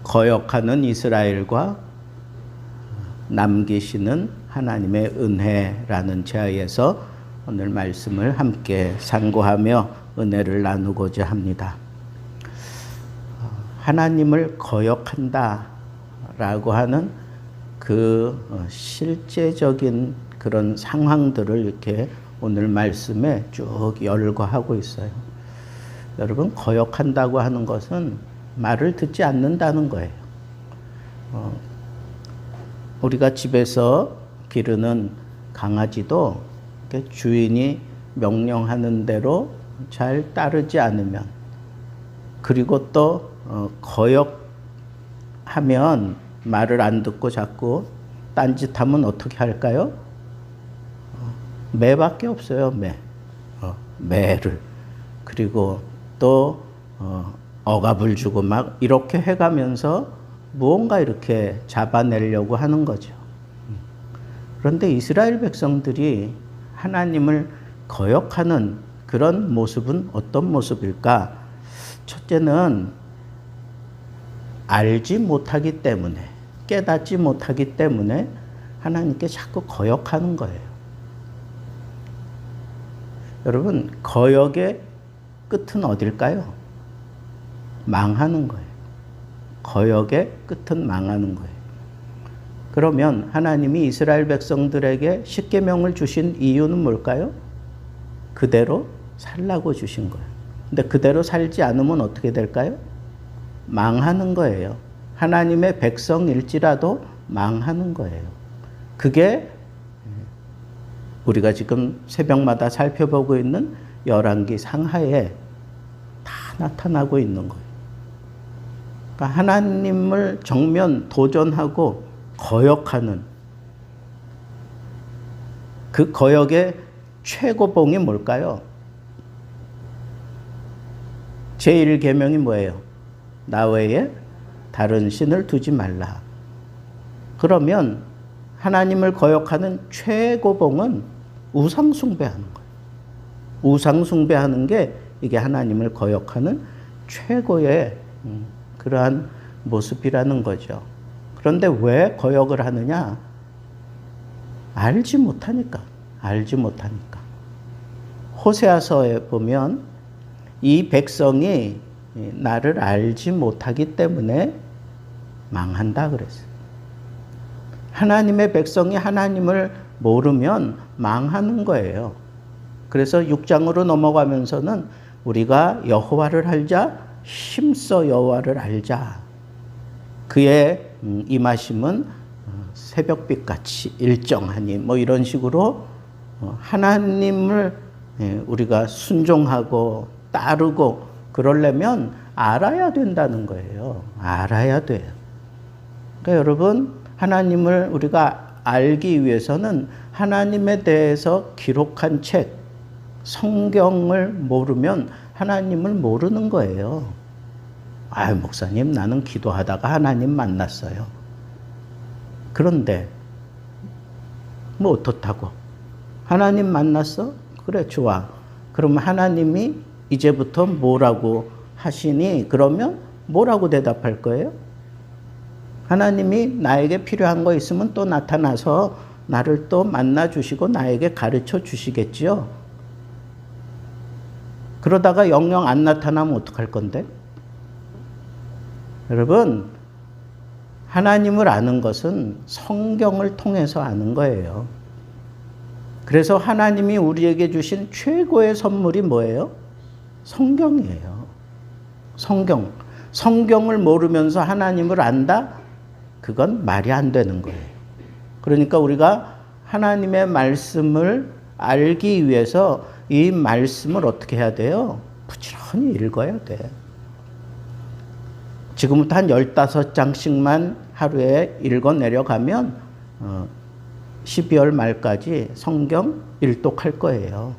거역하는 이스라엘과 남기시는 하나님의 은혜라는 제하에서 오늘 말씀을 함께 상고하며 은혜를 나누고자 합니다. 하나님을 거역한다 라고 하는 그 실제적인 그런 상황들을 이렇게 오늘 말씀에 쭉 열거하고 있어요. 여러분, 거역한다고 하는 것은 말을 듣지 않는다는 거예요. 우리가 집에서 기르는 강아지도 주인이 명령하는 대로 잘 따르지 않으면, 그리고 또 거역하면 말을 안 듣고 자꾸 딴짓하면 어떻게 할까요? 매밖에 없어요. 매를. 그리고 또 억압을 주고 막 이렇게 해가면서 무언가 이렇게 잡아내려고 하는 거죠. 그런데 이스라엘 백성들이 하나님을 거역하는 그런 모습은 어떤 모습일까? 첫째는 알지 못하기 때문에, 깨닫지 못하기 때문에 하나님께 자꾸 거역하는 거예요. 여러분, 거역의 끝은 어딜까요? 망하는 거예요. 거역의 끝은 망하는 거예요. 그러면 하나님이 이스라엘 백성들에게 십계명을 주신 이유는 뭘까요? 그대로 살라고 주신 거예요. 근데 그대로 살지 않으면 어떻게 될까요? 망하는 거예요. 하나님의 백성일지라도 망하는 거예요. 그게 우리가 지금 새벽마다 살펴보고 있는 열왕기 상하에 다 나타나고 있는 거예요. 그러니까 하나님을 정면 도전하고 거역하는 그 거역의 최고봉이 뭘까요? 제1계명이 뭐예요? 나 외에 다른 신을 두지 말라. 그러면 하나님을 거역하는 최고봉은 우상숭배하는 거예요. 우상숭배하는 게 이게 하나님을 거역하는 최고의 그러한 모습이라는 거죠. 그런데 왜 거역을 하느냐? 알지 못하니까. 호세아서에 보면 이 백성이 나를 알지 못하기 때문에 망한다 그랬어요. 하나님의 백성이 하나님을 모르면 망하는 거예요. 그래서 6장으로 넘어가면서는 우리가 여호와를 알자, 힘써 여호와를 알자. 그의 임하심은 새벽빛같이 일정하니 뭐 이런 식으로 하나님을 우리가 순종하고 따르고 그러려면 알아야 된다는 거예요. 알아야 돼요. 그러니까 여러분, 하나님을 우리가 알기 위해서는 하나님에 대해서 기록한 책, 성경을 모르면 하나님을 모르는 거예요. 목사님, 나는 기도하다가 하나님 만났어요. 그런데 뭐 어떻다고? 하나님 만났어? 그래, 좋아. 그럼 하나님이 이제부터 뭐라고 하시니? 그러면 뭐라고 대답할 거예요? 하나님이 나에게 필요한 거 있으면 또 나타나서 나를 또 만나 주시고 나에게 가르쳐 주시겠지요. 그러다가 영영 안 나타나면 어떡할 건데? 여러분, 하나님을 아는 것은 성경을 통해서 아는 거예요. 그래서 하나님이 우리에게 주신 최고의 선물이 뭐예요? 성경이에요. 성경. 성경을 모르면서 하나님을 안다? 그건 말이 안 되는 거예요. 그러니까 우리가 하나님의 말씀을 알기 위해서 이 말씀을 어떻게 해야 돼요? 부지런히 읽어야 돼. 지금부터 한 15장씩만 하루에 읽어 내려가면 12월 말까지 성경 일독할 거예요.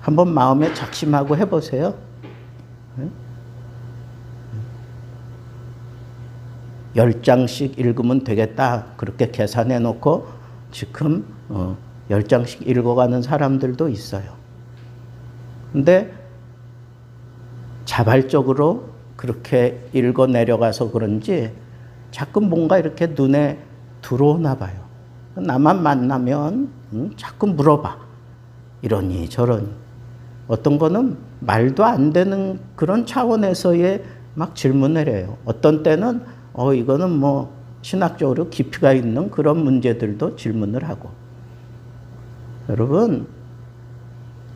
한번 마음에 작심하고 해보세요. 10장씩 읽으면 되겠다. 그렇게 계산해 놓고 지금 10장씩 읽어가는 사람들도 있어요. 근데 자발적으로 그렇게 읽어 내려가서 그런지 자꾸 뭔가 이렇게 눈에 들어오나 봐요. 나만 만나면 자꾸 물어봐. 이러니 저러니. 어떤 거는 말도 안 되는 그런 차원에서의 막 질문을 해요. 어떤 때는 이거는 뭐 신학적으로 깊이가 있는 그런 문제들도 질문을 하고. 여러분,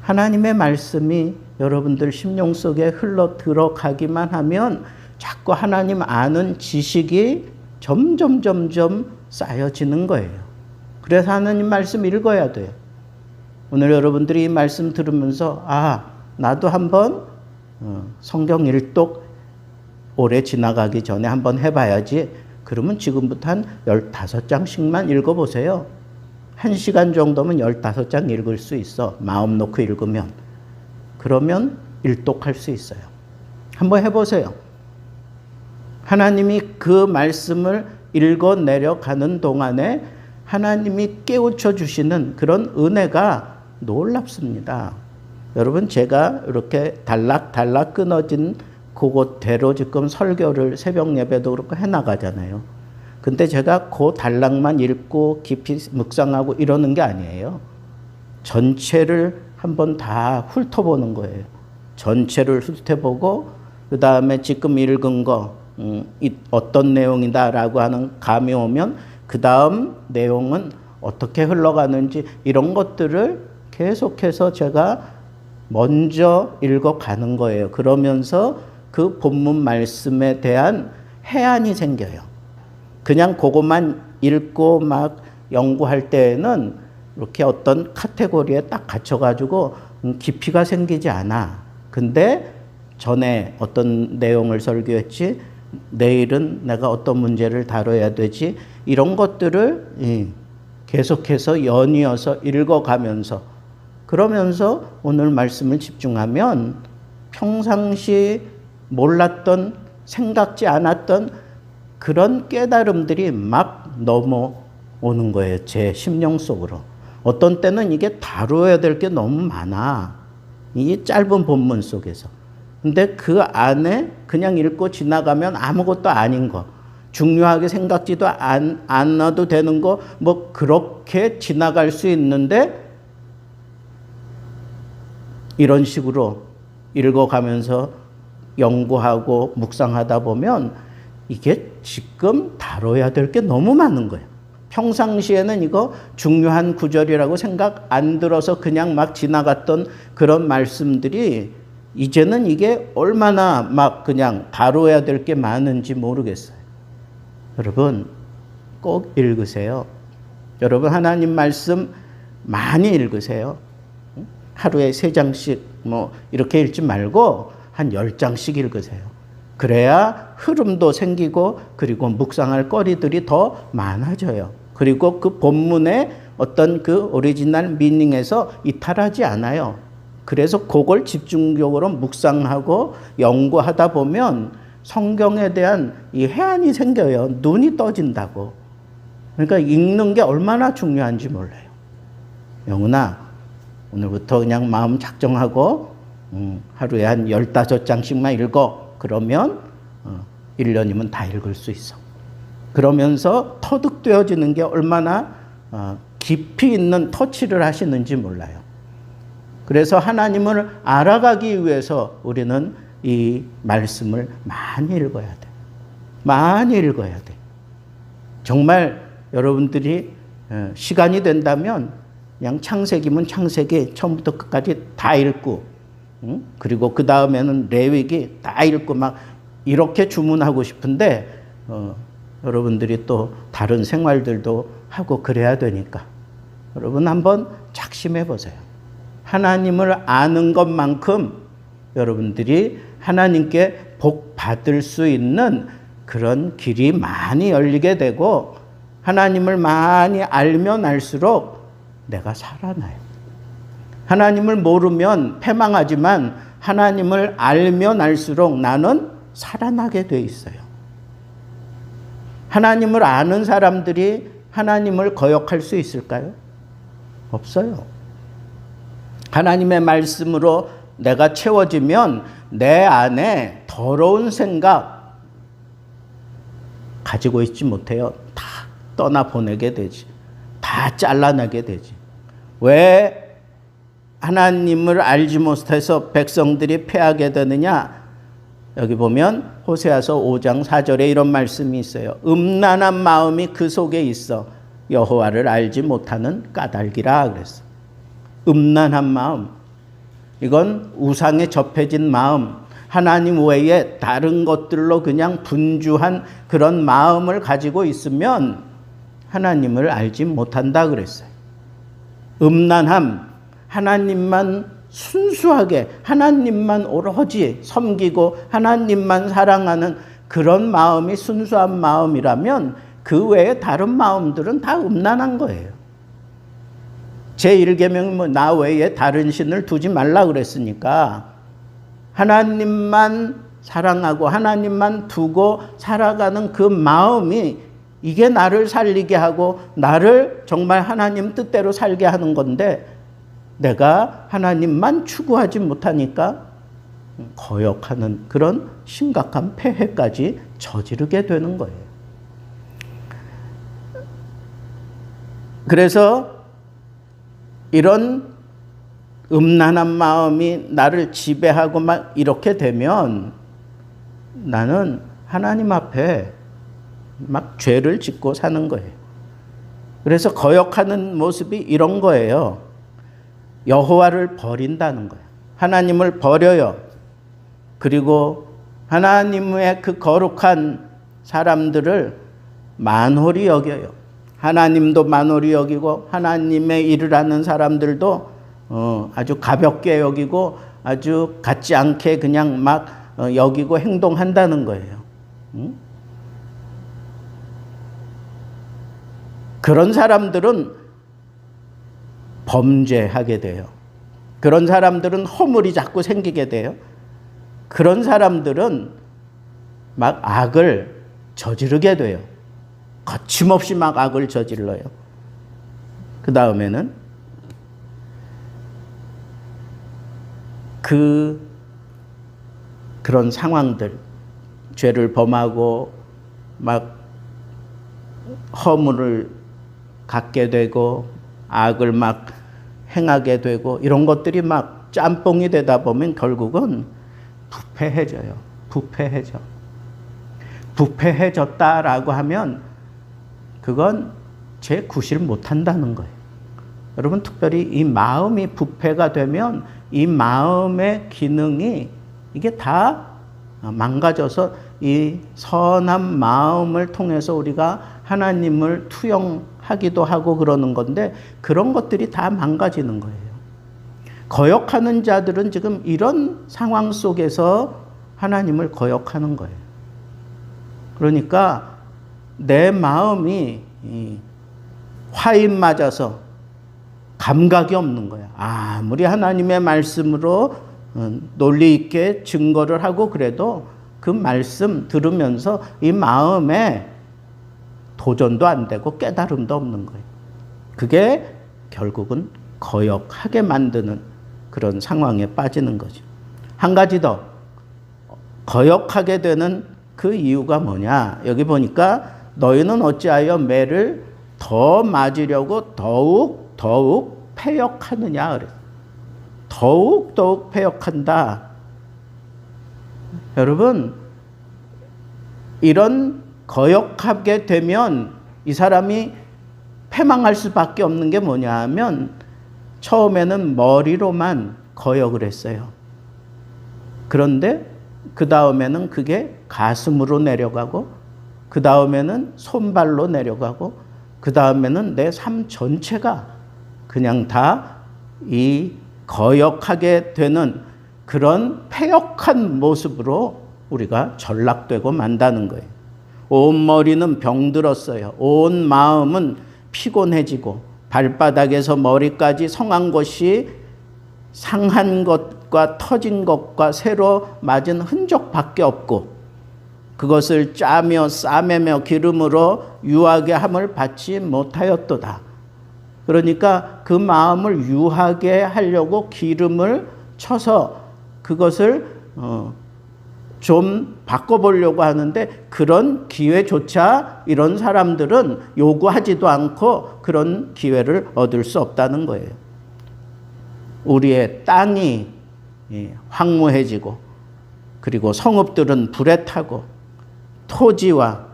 하나님의 말씀이 여러분들 심령 속에 흘러 들어가기만 하면 자꾸 하나님 아는 지식이 점점 쌓여지는 거예요. 그래서 하나님 말씀 읽어야 돼요. 오늘 여러분들이 이 말씀 들으면서 나도 한번 성경 일독 올해 지나가기 전에 한번 해봐야지. 그러면 지금부터 한 15장씩만 읽어보세요. 1시간 정도면 15장 읽을 수 있어. 마음 놓고 읽으면. 그러면 일독할 수 있어요. 한번 해보세요. 하나님이 그 말씀을 읽어 내려가는 동안에 하나님이 깨우쳐 주시는 그런 은혜가 놀랍습니다. 여러분, 제가 이렇게 달락 끊어진 그것대로 지금 설교를 새벽 예배도 그렇고 해나가잖아요. 근데 제가 그 단락만 읽고 깊이 묵상하고 이러는 게 아니에요. 전체를 한번 다 훑어보는 거예요. 전체를 훑어보고 그 다음에 지금 읽은 거 어떤 내용이다라고 하는 감이 오면 그 다음 내용은 어떻게 흘러가는지 이런 것들을 계속해서 제가 먼저 읽어가는 거예요. 그러면서 그 본문 말씀에 대한 해안이 생겨요. 그냥 그것만 읽고 막 연구할 때에는 이렇게 어떤 카테고리에 딱 갇혀가지고 깊이가 생기지 않아. 근데 전에 어떤 내용을 설교했지, 내일은 내가 어떤 문제를 다뤄야 되지, 이런 것들을 계속해서 연이어서 읽어가면서 그러면서 오늘 말씀을 집중하면 평상시 몰랐던, 생각지 않았던 그런 깨달음들이 막 넘어오는 거예요. 제 심령 속으로. 어떤 때는 이게 다뤄야 될 게 너무 많아. 이 짧은 본문 속에서. 근데 그 안에 그냥 읽고 지나가면 아무것도 아닌 거, 중요하게 생각지도 않아도 되는 거, 뭐 그렇게 지나갈 수 있는데 이런 식으로 읽어가면서 연구하고 묵상하다 보면 이게 지금 다뤄야 될 게 너무 많은 거예요. 평상시에는 이거 중요한 구절이라고 생각 안 들어서 그냥 막 지나갔던 그런 말씀들이 이제는 이게 얼마나 막 그냥 다뤄야 될 게 많은지 모르겠어요. 여러분, 꼭 읽으세요. 여러분, 하나님 말씀 많이 읽으세요. 하루에 3장씩 뭐 이렇게 읽지 말고 한 10장씩 읽으세요. 그래야 흐름도 생기고 그리고 묵상할 거리들이 더 많아져요. 그리고 그 본문의 어떤 그 오리지널 미닝에서 이탈하지 않아요. 그래서 그걸 집중적으로 묵상하고 연구하다 보면 성경에 대한 이 해안이 생겨요. 눈이 떠진다고. 그러니까 읽는 게 얼마나 중요한지 몰라요. 영훈아, 오늘부터 그냥 마음 작정하고 하루에 한 15장씩만 읽어. 그러면 1년이면 다 읽을 수 있어. 그러면서 터득되어지는 게 얼마나 깊이 있는 터치를 하시는지 몰라요. 그래서 하나님을 알아가기 위해서 우리는 이 말씀을 많이 읽어야 돼. 많이 읽어야 돼. 정말 여러분들이 시간이 된다면 그냥 창세기면 창세기 처음부터 끝까지 다 읽고, 그리고 그 다음에는 레위기 다 읽고 막 이렇게 주문하고 싶은데 여러분들이 또 다른 생활들도 하고 그래야 되니까 여러분 한번 작심해 보세요. 하나님을 아는 것만큼 여러분들이 하나님께 복 받을 수 있는 그런 길이 많이 열리게 되고, 하나님을 많이 알면 알수록 내가 살아나요. 하나님을 모르면 패망하지만 하나님을 알면 알수록 나는 살아나게 돼 있어요. 하나님을 아는 사람들이 하나님을 거역할 수 있을까요? 없어요. 하나님의 말씀으로 내가 채워지면 내 안에 더러운 생각 가지고 있지 못해요. 다 떠나보내게 되지. 다 잘라내게 되지. 왜 하나님을 알지 못해서 백성들이 패하게 되느냐? 여기 보면 호세아서 5장 4절에 이런 말씀이 있어요. 음란한 마음이 그 속에 있어 여호와를 알지 못하는 까닭이라 그랬어. 음란한 마음. 이건 우상에 접해진 마음, 하나님 외에 다른 것들로 그냥 분주한 그런 마음을 가지고 있으면 하나님을 알지 못한다 그랬어요. 음란함, 하나님만 순수하게 하나님만 오로지 섬기고 하나님만 사랑하는 그런 마음이 순수한 마음이라면 그 외에 다른 마음들은 다 음란한 거예요. 제1계명은 나 외에 다른 신을 두지 말라 그랬으니까 하나님만 사랑하고 하나님만 두고 살아가는 그 마음이 이게 나를 살리게 하고 나를 정말 하나님 뜻대로 살게 하는 건데 내가 하나님만 추구하지 못하니까 거역하는 그런 심각한 폐해까지 저지르게 되는 거예요. 그래서 이런 음란한 마음이 나를 지배하고 막 이렇게 되면 나는 하나님 앞에 막 죄를 짓고 사는 거예요. 그래서 거역하는 모습이 이런 거예요. 여호와를 버린다는 거예요. 하나님을 버려요. 그리고 하나님의 그 거룩한 사람들을 만홀히 여겨요. 하나님도 만홀히 여기고 하나님의 일을 하는 사람들도 아주 가볍게 여기고 아주 같지 않게 그냥 막 여기고 행동한다는 거예요. 그런 사람들은 범죄하게 돼요. 그런 사람들은 허물이 자꾸 생기게 돼요. 그런 사람들은 막 악을 저지르게 돼요. 거침없이 막 악을 저질러요. 그 다음에는 그런 상황들, 죄를 범하고 막 허물을 갖게 되고 악을 막 행하게 되고 이런 것들이 막 짬뽕이 되다 보면 결국은 부패해져요. 부패해졌다라고 하면 그건 제 구실 못한다는 거예요. 여러분 특별히 이 마음이 부패가 되면 이 마음의 기능이 이게 다 망가져서 이 선한 마음을 통해서 우리가 하나님을 투영하기도 하고 그러는 건데 그런 것들이 다 망가지는 거예요. 거역하는 자들은 지금 이런 상황 속에서 하나님을 거역하는 거예요. 그러니까 내 마음이 화인 맞아서 감각이 없는 거야. 아무리 하나님의 말씀으로 논리 있게 증거를 하고 그래도 그 말씀 들으면서 이 마음에 도전도 안 되고 깨달음도 없는 거예요. 그게 결국은 거역하게 만드는 그런 상황에 빠지는 거죠. 한 가지 더 거역하게 되는 그 이유가 뭐냐? 여기 보니까 너희는 어찌하여 매를 더 맞으려고 더욱 패역하느냐 그래요. 더욱 패역한다. 여러분 이런 거역하게 되면 이 사람이 패망할 수밖에 없는 게 뭐냐 하면 처음에는 머리로만 거역을 했어요. 그런데 그 다음에는 그게 가슴으로 내려가고 그 다음에는 손발로 내려가고 그 다음에는 내 삶 전체가 그냥 다 이 거역하게 되는 그런 패역한 모습으로 우리가 전락되고 만다는 거예요. 온 머리는 병들었어요. 온 마음은 피곤해지고 발바닥에서 머리까지 성한 것이 상한 것과 터진 것과 새로 맞은 흔적밖에 없고 그것을 짜며 싸매며 기름으로 유하게 함을 받지 못하였도다. 그러니까 그 마음을 유하게 하려고 기름을 쳐서 그것을 좀 바꿔보려고 하는데 그런 기회조차 이런 사람들은 요구하지도 않고 그런 기회를 얻을 수 없다는 거예요. 우리의 땅이 황무해지고 그리고 성읍들은 불에 타고 토지와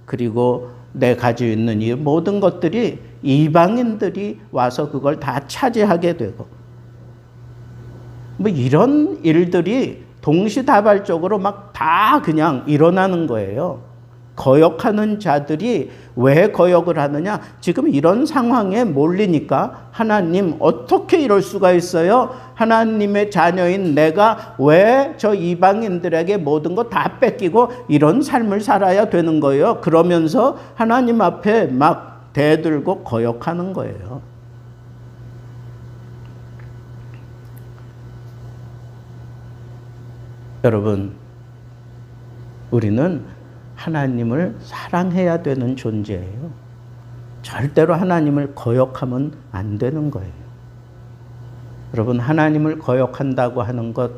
그리고 내 가지고 있는 이 모든 것들이 이방인들이 와서 그걸 다 차지하게 되고 뭐 이런 일들이 동시다발적으로 막 다 그냥 일어나는 거예요. 거역하는 자들이 왜 거역을 하느냐? 지금 이런 상황에 몰리니까 하나님 어떻게 이럴 수가 있어요? 하나님의 자녀인 내가 왜 저 이방인들에게 모든 거 다 뺏기고 이런 삶을 살아야 되는 거예요? 그러면서 하나님 앞에 막 대들고 거역하는 거예요. 여러분, 우리는 하나님을 사랑해야 되는 존재예요. 절대로 하나님을 거역하면 안 되는 거예요. 여러분, 하나님을 거역한다고 하는 것,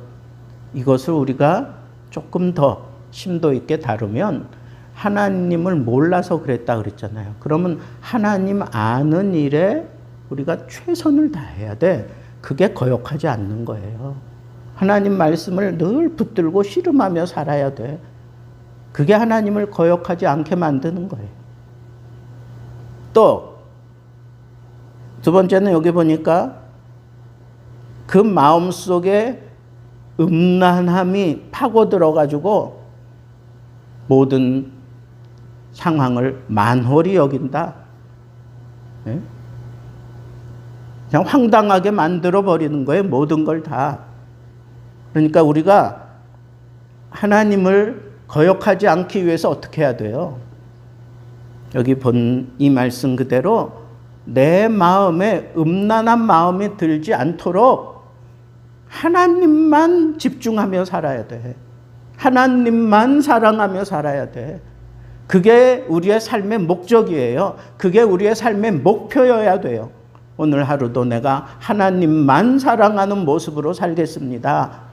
이것을 우리가 조금 더 심도 있게 다루면 하나님을 몰라서 그랬다 그랬잖아요. 그러면 하나님 아는 일에 우리가 최선을 다해야 돼. 그게 거역하지 않는 거예요. 하나님 말씀을 늘 붙들고 씨름하며 살아야 돼. 그게 하나님을 거역하지 않게 만드는 거예요. 또 두 번째는 여기 보니까 그 마음속에 음란함이 파고들어가지고 모든 상황을 만홀히 여긴다. 그냥 황당하게 만들어버리는 거예요. 모든 걸 다. 그러니까 우리가 하나님을 거역하지 않기 위해서 어떻게 해야 돼요? 여기 본 이 말씀 그대로 내 마음에 음란한 마음이 들지 않도록 하나님만 집중하며 살아야 돼. 하나님만 사랑하며 살아야 돼. 그게 우리의 삶의 목적이에요. 그게 우리의 삶의 목표여야 돼요. 오늘 하루도 내가 하나님만 사랑하는 모습으로 살겠습니다.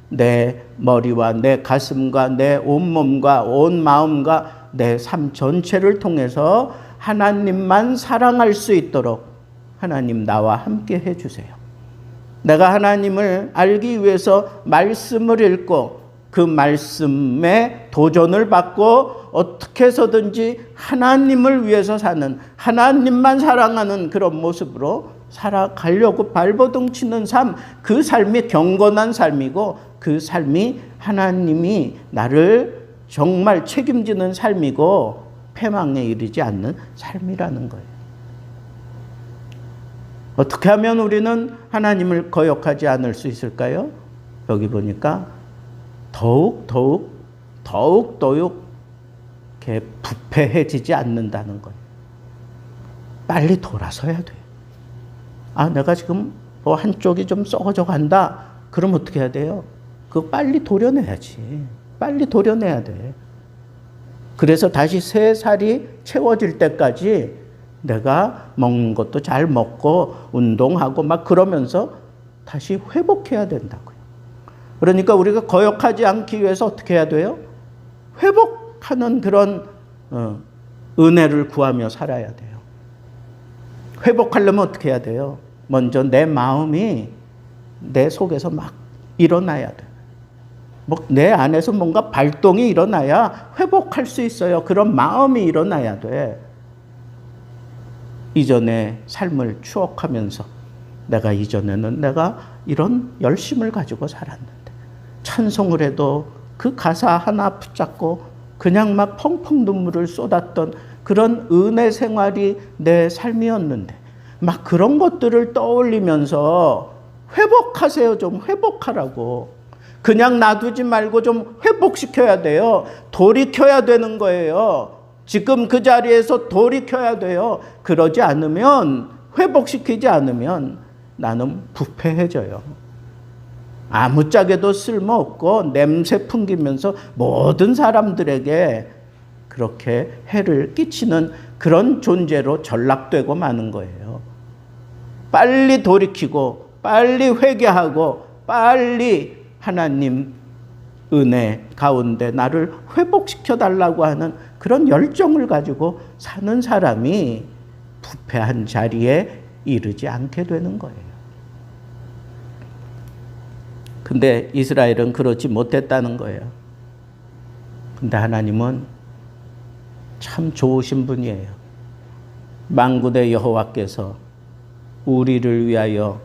내 머리와 내 가슴과 내 온몸과 온 마음과 내 삶 전체를 통해서 하나님만 사랑할 수 있도록 하나님 나와 함께 해주세요. 내가 하나님을 알기 위해서 말씀을 읽고 그 말씀에 도전을 받고 어떻게 해서든지 하나님을 위해서 사는, 하나님만 사랑하는 그런 모습으로 살아가려고 발버둥 치는 삶, 그 삶이 경건한 삶이고 그 삶이 하나님이 나를 정말 책임지는 삶이고 패망에 이르지 않는 삶이라는 거예요. 어떻게 하면 우리는 하나님을 거역하지 않을 수 있을까요? 여기 보니까 더욱 이렇게 부패해지지 않는다는 거예요. 빨리 돌아서야 돼요. 아, 내가 지금 뭐 한쪽이 좀 썩어져 간다. 그럼 어떻게 해야 돼요? 그거 빨리 도려내야지. 빨리 도려내야 돼. 그래서 다시 새 살이 채워질 때까지 내가 먹는 것도 잘 먹고 운동하고 막 그러면서 다시 회복해야 된다고요. 그러니까 우리가 거역하지 않기 위해서 어떻게 해야 돼요? 회복하는 그런 은혜를 구하며 살아야 돼요. 회복하려면 어떻게 해야 돼요? 먼저 내 마음이 내 속에서 막 일어나야 돼요. 뭐 내 안에서 뭔가 발동이 일어나야 회복할 수 있어요. 그런 마음이 일어나야 돼. 이전의 삶을 추억하면서 내가 이전에는 내가 이런 열심을 가지고 살았는데 찬송을 해도 그 가사 하나 붙잡고 그냥 막 펑펑 눈물을 쏟았던 그런 은혜 생활이 내 삶이었는데 막 그런 것들을 떠올리면서 회복하세요. 좀 회복하라고. 그냥 놔두지 말고 좀 회복시켜야 돼요. 돌이켜야 되는 거예요. 지금 그 자리에서 돌이켜야 돼요. 그러지 않으면, 회복시키지 않으면 나는 부패해져요. 아무짝에도 쓸모없고 냄새 풍기면서 모든 사람들에게 그렇게 해를 끼치는 그런 존재로 전락되고 마는 거예요. 빨리 돌이키고 빨리 회개하고 빨리 하나님 은혜 가운데 나를 회복시켜 달라고 하는 그런 열정을 가지고 사는 사람이 부패한 자리에 이르지 않게 되는 거예요. 근데 이스라엘은 그렇지 못했다는 거예요. 근데 하나님은 참 좋으신 분이에요. 만군의 여호와께서 우리를 위하여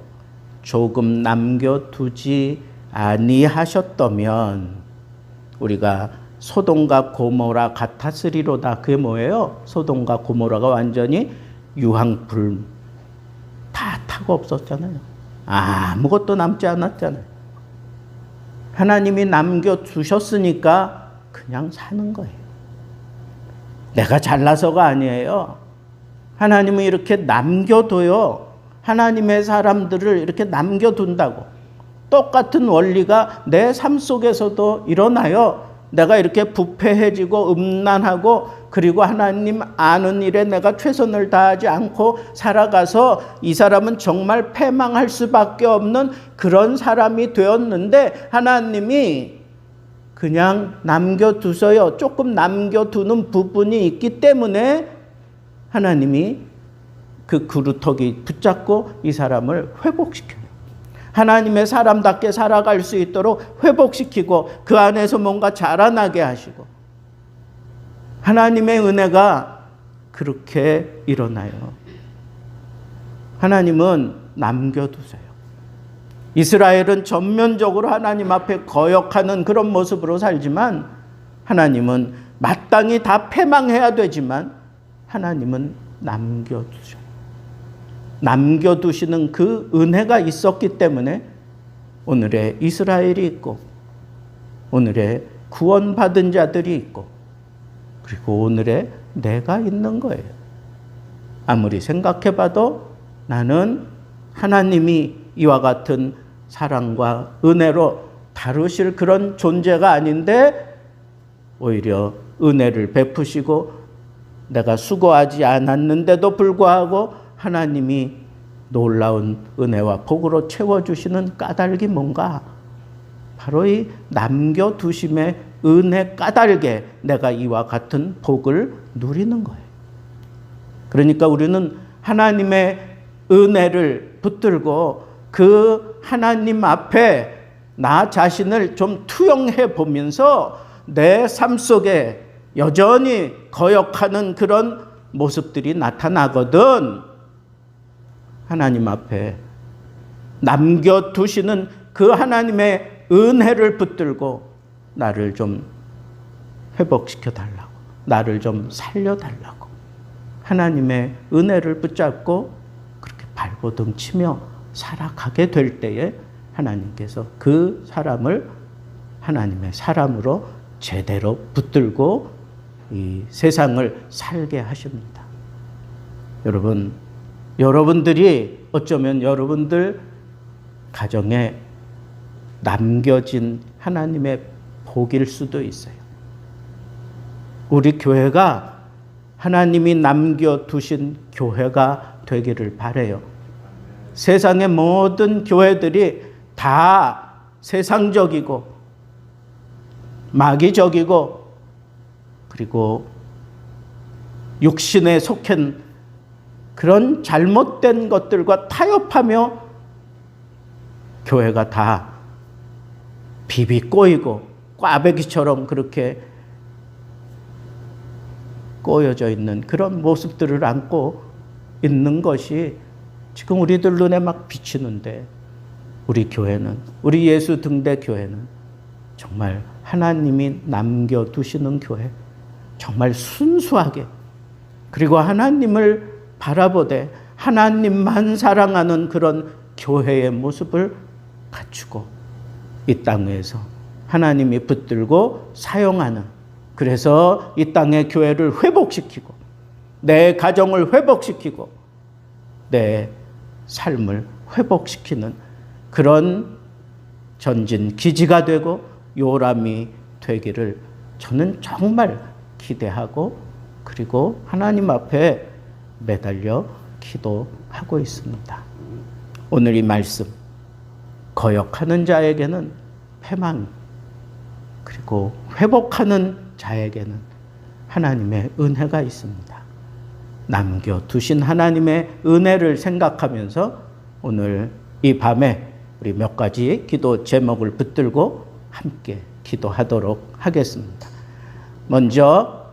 조금 남겨두지 아니하셨다면 우리가 소돔과 고모라 같았으리로다. 그게 뭐예요? 소돔과 고모라가 완전히 유황불 다 타고 없었잖아요. 아무것도 남지 않았잖아요. 하나님이 남겨두셨으니까 그냥 사는 거예요. 내가 잘나서가 아니에요. 하나님은 이렇게 남겨둬요. 하나님의 사람들을 이렇게 남겨둔다고. 똑같은 원리가 내 삶 속에서도 일어나요. 내가 이렇게 부패해지고 음란하고 그리고 하나님 아는 일에 내가 최선을 다하지 않고 살아가서 이 사람은 정말 패망할 수밖에 없는 그런 사람이 되었는데 하나님이 그냥 남겨두서요. 조금 남겨두는 부분이 있기 때문에 하나님이 그 그루터기 붙잡고 이 사람을 회복시켜요. 하나님의 사람답게 살아갈 수 있도록 회복시키고 그 안에서 뭔가 자라나게 하시고 하나님의 은혜가 그렇게 일어나요. 하나님은 남겨두세요. 이스라엘은 전면적으로 하나님 앞에 거역하는 그런 모습으로 살지만 하나님은 마땅히 다 패망해야 되지만 하나님은 남겨두셔요. 남겨두시는 그 은혜가 있었기 때문에 오늘의 이스라엘이 있고 오늘의 구원받은 자들이 있고 그리고 오늘의 내가 있는 거예요. 아무리 생각해봐도 나는 하나님이 이와 같은 사랑과 은혜로 다루실 그런 존재가 아닌데 오히려 은혜를 베푸시고 내가 수고하지 않았는데도 불구하고 하나님이 놀라운 은혜와 복으로 채워주시는 까닭이 뭔가? 바로 이 남겨두심의 은혜 까닭에 내가 이와 같은 복을 누리는 거예요. 그러니까 우리는 하나님의 은혜를 붙들고 그 하나님 앞에 나 자신을 좀 투영해 보면서 내 삶 속에 여전히 거역하는 그런 모습들이 나타나거든. 하나님 앞에 남겨두시는 그 하나님의 은혜를 붙들고 나를 좀 회복시켜 달라고, 나를 좀 살려 달라고 하나님의 은혜를 붙잡고 그렇게 발버둥치며 살아가게 될 때에 하나님께서 그 사람을 하나님의 사람으로 제대로 붙들고 이 세상을 살게 하십니다. 여러분, 여러분들이 어쩌면 여러분들 가정에 남겨진 하나님의 복일 수도 있어요. 우리 교회가 하나님이 남겨두신 교회가 되기를 바라요. 세상의 모든 교회들이 다 세상적이고 마귀적이고 그리고 육신에 속한 그런 잘못된 것들과 타협하며 교회가 다 비비 꼬이고 꽈배기처럼 그렇게 꼬여져 있는 그런 모습들을 안고 있는 것이 지금 우리들 눈에 막 비치는데 우리 교회는, 우리 예수 등대 교회는 정말 하나님이 남겨두시는 교회, 정말 순수하게 그리고 하나님을 바라보되 하나님만 사랑하는 그런 교회의 모습을 갖추고 이 땅에서 하나님이 붙들고 사용하는, 그래서 이 땅의 교회를 회복시키고 내 가정을 회복시키고 내 삶을 회복시키는 그런 전진 기지가 되고 요람이 되기를 저는 정말 기대하고 그리고 하나님 앞에 매달려 기도하고 있습니다. 오늘 이 말씀, 거역하는 자에게는 패망, 그리고 회복하는 자에게는 하나님의 은혜가 있습니다. 남겨두신 하나님의 은혜를 생각하면서 오늘 이 밤에 우리 몇 가지 기도 제목을 붙들고 함께 기도하도록 하겠습니다. 먼저